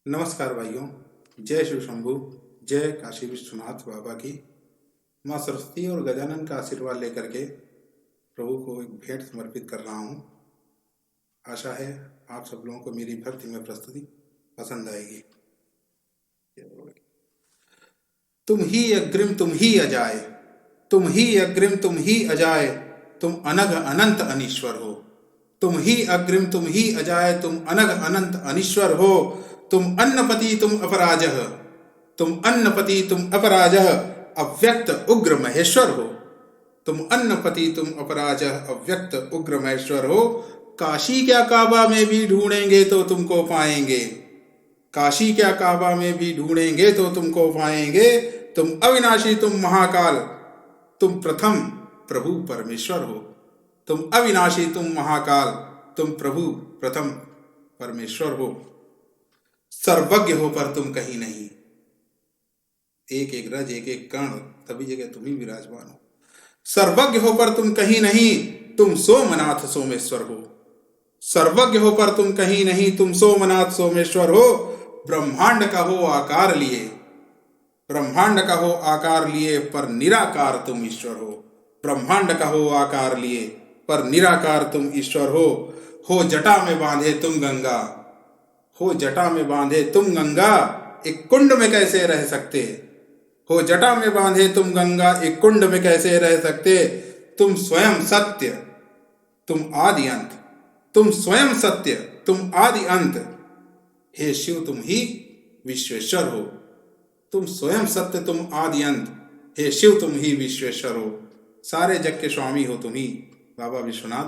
नमस्कार भाइयों। जय शिव शंभू। जय काशी विश्वनाथ बाबा की। माँ सरस्वती और गजानन का आशीर्वाद लेकर के प्रभु को एक भेंट समर्पित कर रहा हूँ। आशा है आप सब लोगों को मेरी भक्ति में प्रस्तुति पसंद आएगी। तुम ही अग्रिम तुम ही अजाय, तुम ही अग्रिम तुम ही अजाय, तुम अनघ अनंत अनीश्वर हो। तुम ही अग्रिम तुम ही अजाय, तुम अनघ अनंत अनीश्वर हो। तुम अन्नपति तुम अपराजः, तुम अन्नपति तुम अपराजः, अव्यक्त उग्र महेश्वर हो। तुम अन्नपति तुम अपराजः, अव्यक्त उग्र महेश्वर हो। काशी क्या काबा में भी ढूंढेंगे तो तुमको पाएंगे, काशी क्या काबा में भी ढूंढेंगे तो तुमको पाएंगे। तुम अविनाशी तुम महाकाल, तुम प्रथम प्रभु परमेश्वर हो। तुम अविनाशी तुम महाकाल, तुम प्रभु प्रथम परमेश्वर हो। सर्वज्ञ हो पर तुम कहीं नहीं, एक एक रज एक एक कण सभी जगह तुम ही विराजमान हो। सर्वज्ञ हो पर तुम कहीं नहीं, तुम सोमनाथ सोमेश्वर हो। सर्वज्ञ हो पर तुम कहीं नहीं, तुम सोमनाथ सोमेश्वर हो। ब्रह्मांड का हो आकार लिए, ब्रह्मांड का हो आकार लिए, पर निराकार तुम ईश्वर हो। ब्रह्मांड का हो आकार लिए, पर निराकार तुम ईश्वर हो। हो जटा में बांधे तुम गंगा, हो जटा में बांधे तुम गंगा, एक कुंड में कैसे रह सकते। हो जटा में बांधे तुम गंगा, एक कुंड में कैसे रह सकते। तुम स्वयं सत्य, तुम आदि अंत, तुम स्वयं सत्य, तुम आदि अंत। हे शिव तुम ही विश्वेश्वर हो। तुम स्वयं सत्य, तुम आदि अंत। हे शिव तुम ही विश्वेश्वर हो। सारे जग के स्वामी हो तुम ही बाबा विश्वनाथ।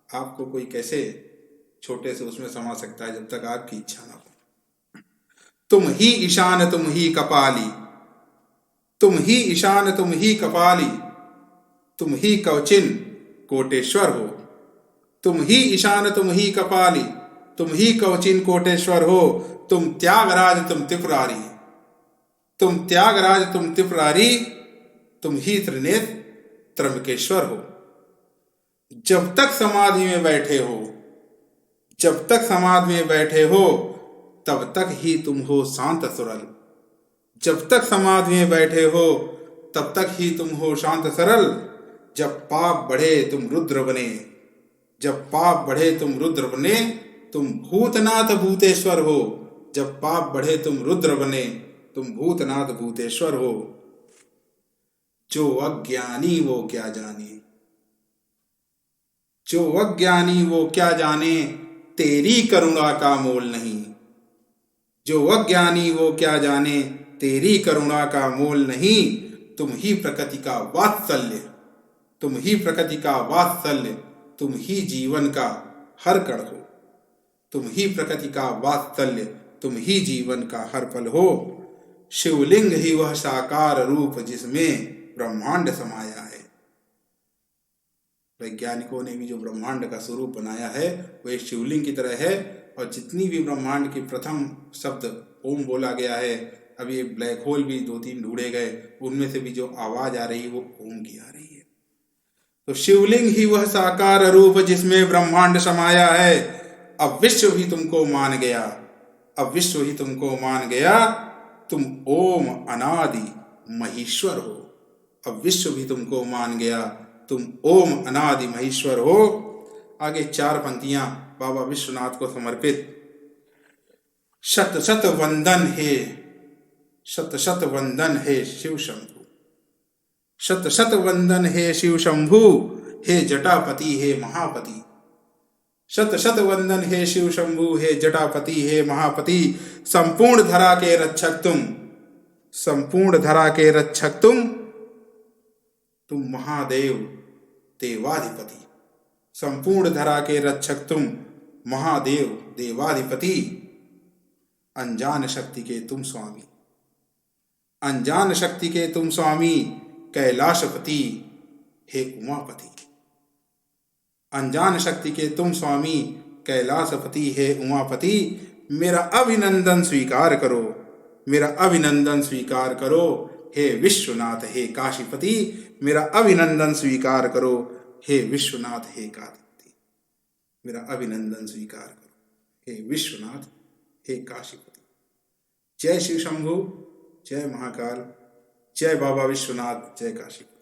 आपको कोई कैसे छोटे से उसमें समा सकता है जब तक आपकी इच्छा ना हो। तुम ही ईशान तुम ही कपाली, तुम ही ईशान तुम ही कपाली, तुम ही कवचिन कोटेश्वर हो। तुम ही ईशान तुम ही कपाली, तुम ही कवचिन कोटेश्वर हो। तुम त्यागराज तुम त्रिपुरारी, तुम त्यागराज तुम त्रिपुरारी, तुम ही त्रिनेत्र त्र्यंबकेश्वर हो। जब तक समाधि में बैठे हो, जब तक समाधि में बैठे हो, तब तक ही तुम हो शांत सरल। जब तक समाधि में बैठे हो, तब तक ही तुम हो शांत सरल। जब पाप बढ़े तुम रुद्र बने, जब पाप बढ़े तुम रुद्र बने, तुम भूतनाथ भूतेश्वर हो। जब पाप बढ़े तुम रुद्र बने, तुम भूतनाथ भूतेश्वर हो। जो अज्ञानी वो क्या जाने, जो अज्ञानी वो क्या जाने, तेरी करुणा का मोल नहीं। जो अज्ञानी वो क्या जाने, तेरी करुणा का मोल नहीं। तुम ही प्रकृति का वात्सल्य, तुम ही प्रकृति का वात्सल्य, तुम ही जीवन का हर कण हो। तुम ही प्रकृति का वात्सल्य, तुम ही जीवन का हर पल हो। शिवलिंग ही वह साकार रूप जिसमें ब्रह्मांड समाया है। वैज्ञानिकों ने भी जो ब्रह्मांड का स्वरूप बनाया है वह एक शिवलिंग की तरह है। और जितनी भी ब्रह्मांड की प्रथम शब्द ओम बोला गया है, अभी एक ब्लैक होल भी 2-3 ढूंढे गए, उनमें से भी जो आवाज आ रही है वो ओम की आ रही है। तो शिवलिंग ही वह साकार रूप जिसमें ब्रह्मांड समाया है। अब विश्व भी तुमको मान गया, अब विश्व ही तुमको मान गया। तुम ओम अनादि महेश्वर हो। अब विश्व भी तुमको मान गया, तुम ओम अनादि महेश्वर हो। आगे 4 पंक्तियां बाबा विश्वनाथ को समर्पित। शत शत वंदन हे, शत शत वंदन हे शिव शंभु, शत शत वंदन हे शिव शंभु, हे जटापति हे महापति। शत शत वंदन हे शिव शंभु, हे जटापति हे महापति। संपूर्ण धरा के रक्षक तुम, संपूर्ण धरा के रक्षक तुम महादेव देवाधिपति। संपूर्ण धरा के रक्षक तुम महादेव देवाधिपति। अनजान शक्ति के तुम स्वामी, अनजान शक्ति के तुम स्वामी, कैलाशपति हे उमापति। अनजान शक्ति के तुम स्वामी, कैलाशपति हे उमापति। मेरा अभिनंदन स्वीकार करो, मेरा अभिनंदन स्वीकार करो, हे विश्वनाथ हे काशीपति। मेरा अभिनंदन स्वीकार करो, हे विश्वनाथ हे काशीपति। मेरा अभिनंदन स्वीकार करो, हे विश्वनाथ हे काशीपति। जय शिव शंभु, जय महाकाल, जय बाबा विश्वनाथ, जय काशी।